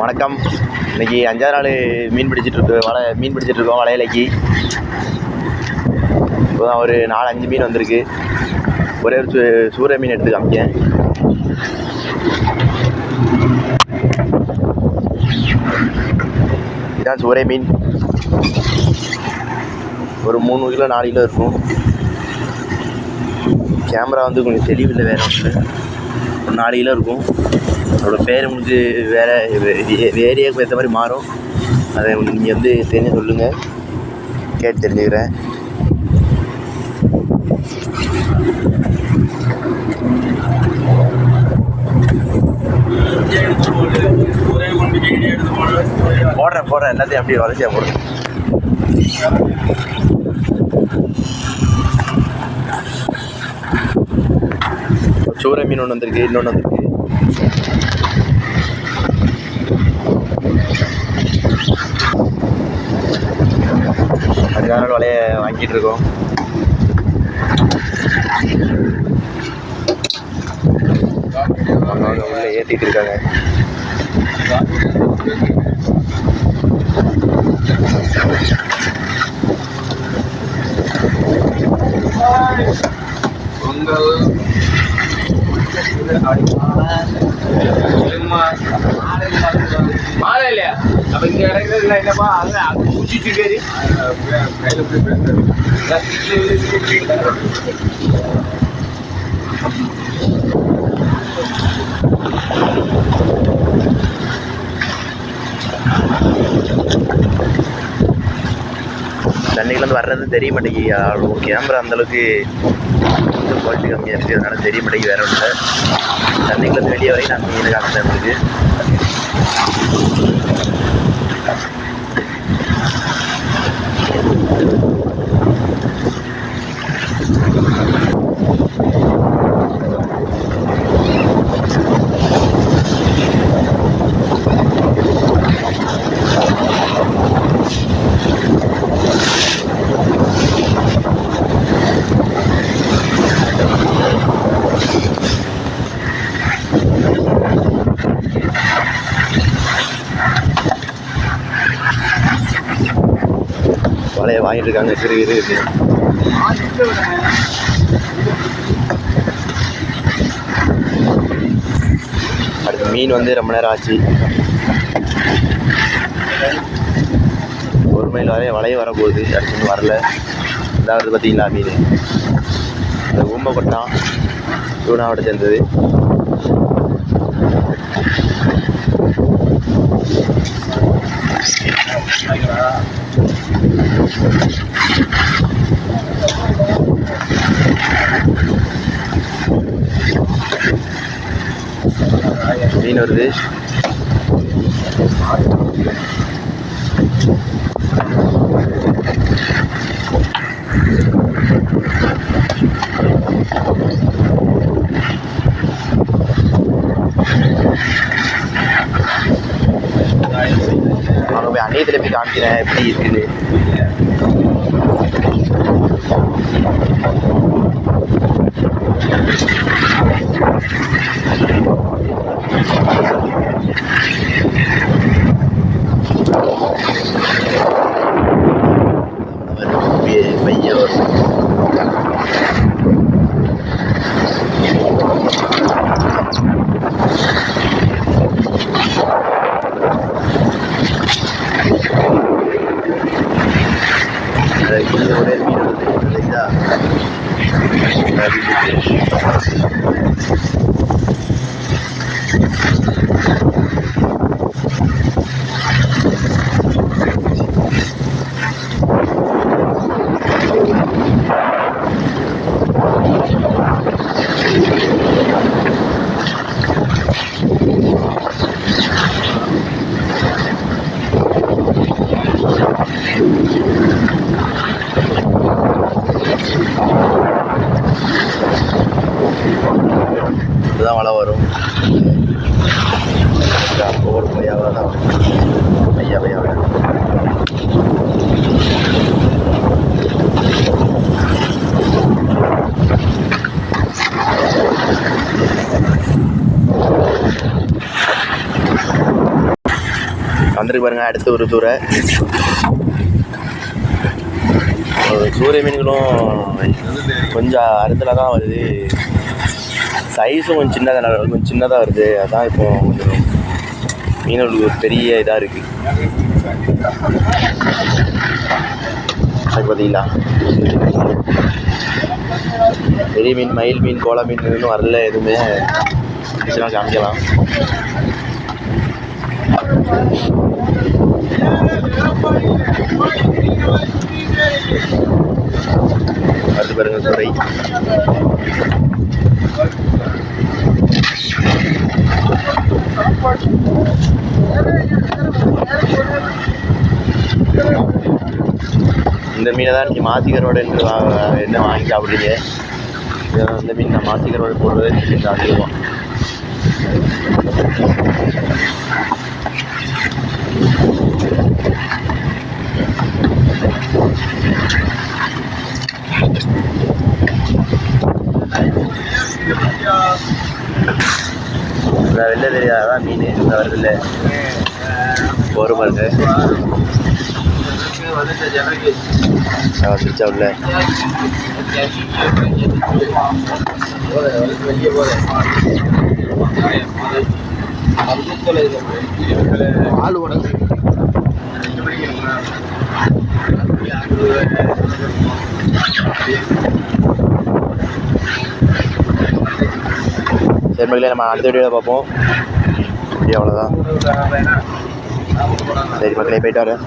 வணக்கம். இன்றைக்கி 5வது நாள் மீன் பிடிச்சிட்ருக்கோம் வலையிலைக்கு. இப்போ தான் ஒரு 4-5 மீன் வந்திருக்கு. ஒரே ஒரு சூறை மீன் எடுத்து காமிக்கேன். இதுதான் சூறை மீன். ஒரு 3 கிலோ 4 கிலோ இருக்கும். கேமரா வந்து கொஞ்சம் தெளிவில்லை, வேறு ஒன்று. ஒரு 4 கிலோ இருக்கும். அதோட பேர் உங்களுக்கு வேறு ஏரியாவுக்கு ஏற்ற மாதிரி மாறும். அதை நீங்கள் வந்து தெரிஞ்சு சொல்லுங்கள், கேட்டு தெரிஞ்சுக்கிறேன். போடுறேன் எல்லாத்தையும் அப்படியே வளர்ச்சியாக போடுறேன். சூறை மீன் ஒன்று வந்திருக்கு, இன்னொன்று வந்திருக்கு. அதனால வலையை வாங்கிட்டு இருக்கோம். உள்ள ஏற்றிட்டு இருக்காங்க. மாலை இல்லையா? அப்ப இங்க இறங்குறதுல என்னப்பா அது குடிச்சிட்டு பேரு கையில போய் தண்ணிக்குள்ளேருந்து வர்றது தெரிய மாட்டேங்குது. கேமரா அந்தளவுக்கு குவாலிட்டி கம்மியாக இருக்குது, அதனால் தெரிய மாட்டேங்குது. வேறு ஒன்றும் இல்லை. தண்ணிக்குள்ளேருந்து வெளியே வரைக்கும் நான் மீன் காமிச்சேன் உங்களுக்கு. வலையை வாங்கிட்டு இருக்காங்க. இருக்கு அடுத்த மீன் வந்து ரொம்ப நேரம் ஆச்சு. ஒரு மைல் வலையும் வரப்போகுது. அடுத்து வரல. இதாவது பார்த்தீங்களா மீன், இந்த ஊம்ப கொட்டான் டூனாவோட சேர்ந்தது. மீன் வருது. அவங்க போய் அன்னையத்தில் போய் காமிக்கிறேன் எப்படி இருக்குது. பையன் ஒரே மீன் வருது. வந்துருக்கு பாருங்கள் அடுத்த ஒரு சூறை. சூரிய மீன்களும் கொஞ்சம் அறுதலாக தான் வருது. சைஸும் கொஞ்சம் சின்னதாக வருது. அதான் இப்போ கொஞ்சம் மீனவர்களுக்கு ஒரு பெரிய இதாக இருக்குது. அது பார்த்தீங்களா பெரிய மீன், மயில் மீன், கோலா மீன் இன்னும் வரல. எதுவுமே காமிக்கலாம். அது பாருங்க சுரை. இந்த மீனை தான் நீங்கள் மாசிகரோடு என்று என்ன வாங்கி சாப்பிட்றீங்க. இந்த மீன் நான் மாசிகரோடு போடுறது கொஞ்சம் அதிகமாக. வெளில தெரியாதான் மீன் இந்த வருதில்ல ஒரு பாருங்க வந்துச்சா உள்ள. ஆளு உடம்பு சரி மக்களே, நம்ம அடுத்த வீடியோவில் பார்ப்போம். வீடியோ அவ்வளோதான். சரி மக்களே, போயிட்டு வரேன்.